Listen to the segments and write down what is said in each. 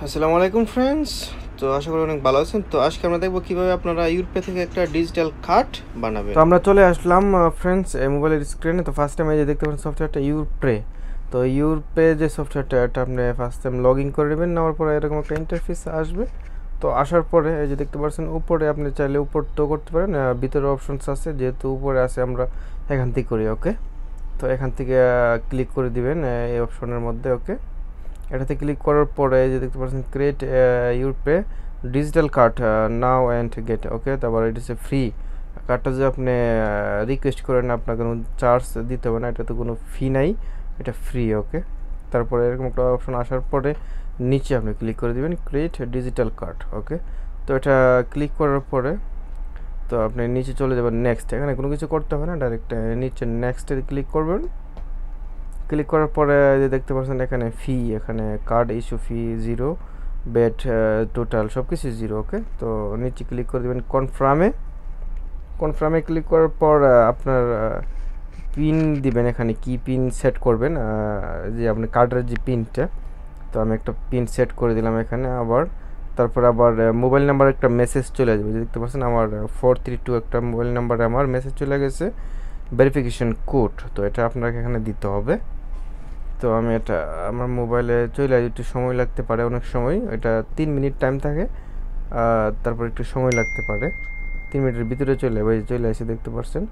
আসসালামু আলাইকুম ফ্রেন্ডস। তো আশা করি অনেক ভালো আছেন। তো আজকে আমরা দেখব কিভাবে আপনারা ইউরপে থেকে একটা ডিজিটাল কার্ড বানাবেন। তো আমরা চলে আসলাম ফ্রেন্ডস এই মোবাইলের স্ক্রিনে। তো ফার্স্ট টাইম এই যে দেখতে পাচ্ছেন সফটওয়্যারটা ইউরপে। তো ইউরপে যে সফটওয়্যারটা এটা আপনি ফার্স্ট টাইম লগ ইন করে নেবেন, নেওয়ার পরে এরকম একটা ইন্টারফেস আসবে। তো আসার পরে এই যে দেখতে পাচ্ছেন উপরে আপনি চাইলে উপর তো করতে পারেন, ভিতরে অপশনস আছে, যেহেতু উপরে আছে আমরা এখান থেকে করি। ওকে, তো এখান থেকে ক্লিক করে দিবেন এই অপশনের মধ্যে। ওকে, এটাতে ক্লিক করার পরে যে দেখতে পাচ্ছেন ক্রিয়েট ইউরপে digital card now and get. Okay, তারপর এটা হচ্ছে ফ্রি কার্ডটা যে আপনি রিকোয়েস্ট করেন আপনার কোনো চার্জ দিতে হবে না, এটাতে কোনো ফি নাই, এটা ফ্রি। ওকে, তারপরে এরকম একটা অপশন আসার পরে নিচে আপনি ক্লিক করে দিবেন ক্রিয়েট ডিজিটাল কার্ড। ওকে, তো এটা ক্লিক করার পরে তো আপনি নিচে চলে যাবেন নেক্সট। এখানে কোনো কিছু করতে হবে না, ডাইরেক্ট নিচে নেক্সটে ক্লিক করবেন। ক্লিক করার পরে যে দেখতে পাচ্ছেন এখানে ফি, এখানে কার্ড ইস্যু ফি 0, বেড টোটাল সব কিছু 0। ওকে, তো নিচে ক্লিক করে দেবেন কনফার্মে ক্লিক করার পর আপনার পিন দিবেন, এখানে কি পিন সেট করবেন, যে আপনার কার্ডের যে পিনটা। তো আমি একটা পিন সেট করে দিলাম এখানে। তারপর আবার মোবাইল নাম্বার একটা মেসেজ চলে যাবে, যে দেখতে পাচ্ছেন আমার 432 একটা মোবাইল নাম্বারে আমার মেসেজ চলে গেছে ভেরিফিকেশন কোড। তো এটা আপনাকে এখানে দিতে হবে। তো আমি এটা আমার মোবাইলে চলে একটু সময় লাগতে পারে, অনেক সময় এটা 3 মিনিট টাইম থাকে, তারপর একটু সময় লাগতে পারে। 3 মিনিটের ভিতরে চলে আসে দেখতে পাচ্ছেন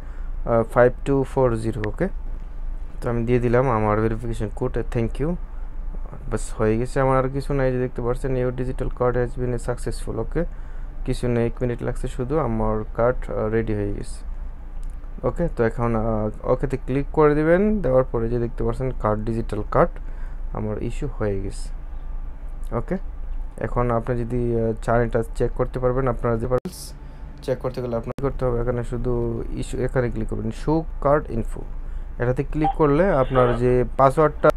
5240। ওকে, তো আমি দিয়ে দিলাম আমার ভেরিফিকেশন কোড, থ্যাংক ইউ, বাস হয়ে গেছে। আমার আর কিছু নাই, যে দেখতে পাচ্ছেন your digital card has been successful. Okay, কিছু নেই, 1 মিনিট লাগছে শুধু, আমার কার্ড রেডি হয়ে গেছে। ওকে, তো এখন ওকেতে ক্লিক করে দিবেন, দেওয়ার পরে যে দেখতে পাচ্ছেন কার্ড ডিজিটাল কার্ড আমার ইস্যু হয়ে গেছে। ওকে, এখন আপনি যদি চান এটা চেক করতে পারবেন, আপনারা যে চেক করতে গেলে আপনার করতে হবে এখানে শুধু ইস্যু, এখানে ক্লিক করবেন শো কার্ড ইনফো। এটাতে ক্লিক করলে আপনার যে পাসওয়ার্ডটা,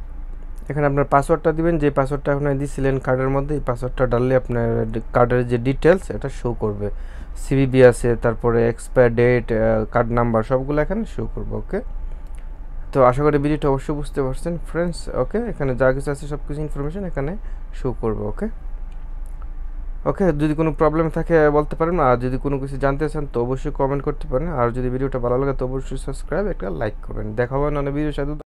এখানে আপনার পাসওয়ার্ডটা দিবেন, যে পাসওয়ার্ডটা আপনি দিয়েছিলেন কার্ডের মধ্যে, এই পাসওয়ার্ডটা ডাললে আপনার কার্ডের যে ডিটেলস এটা শো করবে। সিভিবি আছে, তারপরে এক্সপায়ার ডেট, কার্ড নাম্বার সবগুলো এখানে শো করবে। ওকে, তো আশা করি ভিডিওটা অবশ্যই বুঝতে পারছেন ফ্রেন্ডস। ওকে, এখানে যা কিছু আছে সব কিছু ইনফরমেশন এখানে শো করবে। ওকে ওকে, যদি কোনো প্রবলেম থাকে বলতে পারেন, আর যদি কোনো কিছু জানতে চান তো অবশ্যই কমেন্ট করতে পারেন। আর যদি ভিডিওটা ভালো লাগে তো অবশ্যই সাবস্ক্রাইব একটা লাইক করবেন। দেখা হবে অন্য ভিডিওর সাথে।